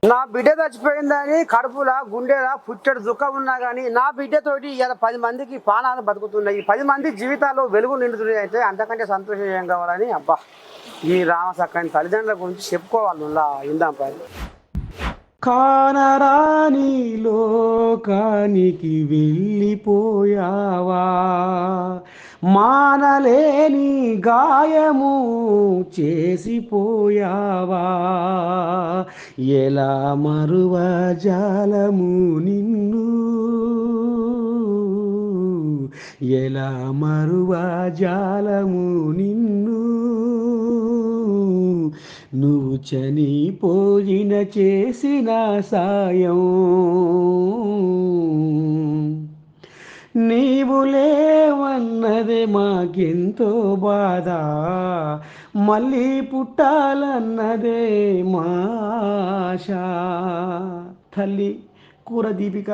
నా బిడ్డ చచ్చిపోయిందని కడుపులా గుండెలా పుట్టెడు దుఃఖం ఉన్నా కానీ నా బిడ్డతోటి ఇలా 10 మందికి ప్రాణాలు బతుకుతున్నాయి, 10 మంది జీవితాల్లో వెలుగు నిండుతున్నాయి. అయితే అంతకంటే సంతోషం ఏం కావాలని అబ్బా ఈ రామసక్కని తల్లిదండ్రుల గురించి చెప్పుకోవాలి. ఇందాం పది కానరాని లోకానికి వెళ్ళిపోయావా, మానలేని గాయము చేసిపోయావా, ఎలా మరువజాలము నిన్ను, ఎలా మరువజాలము నిన్ను, నువ్వు చనిపోయిన చేసిన సాయం, నీవు లేవన్నదే మాకెంతో బాధ, మళ్ళీ పుట్టాలన్నదే మాష. తల్లి కూర దీపిక,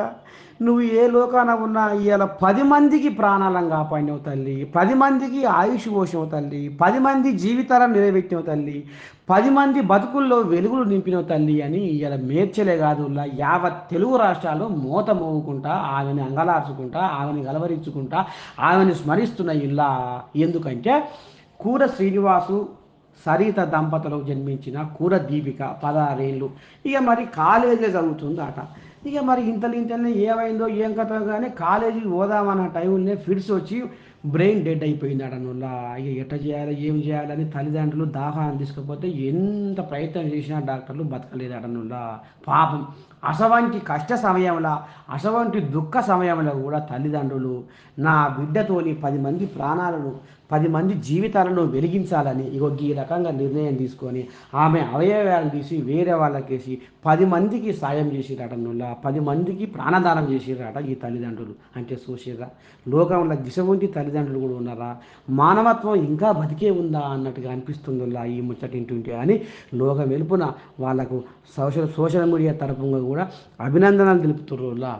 నువ్వు ఏ లోకాన ఉన్నా ఇవాళ 10 మందికి ప్రాణాలను కాపాడినవు తల్లి, 10 మందికి ఆయుష్ పోసినవు తల్లి, 10 మంది జీవితాలను నిలబెట్టినవు తల్లి, 10 మంది బతుకుల్లో వెలుగులు నింపినవు తల్లి అని ఇవాళ మేర్చలే కాదు యావత్ తెలుగు రాష్ట్రాల్లో మోత మోగుకుంటా ఆమెని అంగలార్చుకుంటా ఆమెని గలవరించుకుంటా ఆమెను స్మరిస్తున్న ఇలా. ఎందుకంటే కూర శ్రీనివాసు సరిత దంపతులకు జన్మించిన కూర దీపిక 16 ఏళ్ళు ఇక మరి కాలేజీలో చదువుతుందట. ఇక మరి ఇంతలో ఏమైందో ఏం కథ కానీ కాలేజీకి పోదామన్న టైంలోనే ఫిట్స్ వచ్చి బ్రెయిన్ డెడ్ అయిపోయిందట. నువ్వులా ఇక ఎట్ట చేయాలి ఏం చేయాలని తల్లిదండ్రులు దాహాన్ని తీసుకపోతే ఎంత ప్రయత్నం చేసినా డాక్టర్లు బతకలేదట. నువ్వులా పాపం అసవంటి కష్ట సమయంలో అసవంటి దుఃఖ సమయంలో కూడా తల్లిదండ్రులు నా బిడ్డతోని 10 మంది ప్రాణాలను 10 మంది జీవితాలను వెలిగించాలని ఇగో ఈ రకంగా నిర్ణయం తీసుకొని ఆమె అవయవాలు తీసి వేరే వాళ్ళకేసి 10 మందికి సాయం చేసిరట. నువ్వులా 10 మందికి ప్రాణదానం చేసిరట ఈ తల్లిదండ్రులు. అంటే చూసిరా లోకంలో దిశవంటి తల్లిదండ్రులు కూడా ఉన్నారా, మానవత్వం ఇంకా బతికే ఉందా అన్నట్టుగా అనిపిస్తుందిలా ఈ ముచ్చటింటుంటే అని లోకం వెలుపున వాళ్ళకు సోషల్ మీడియా తరపుగా కూడా అభినందనలు తెలుపుతుర్రులా.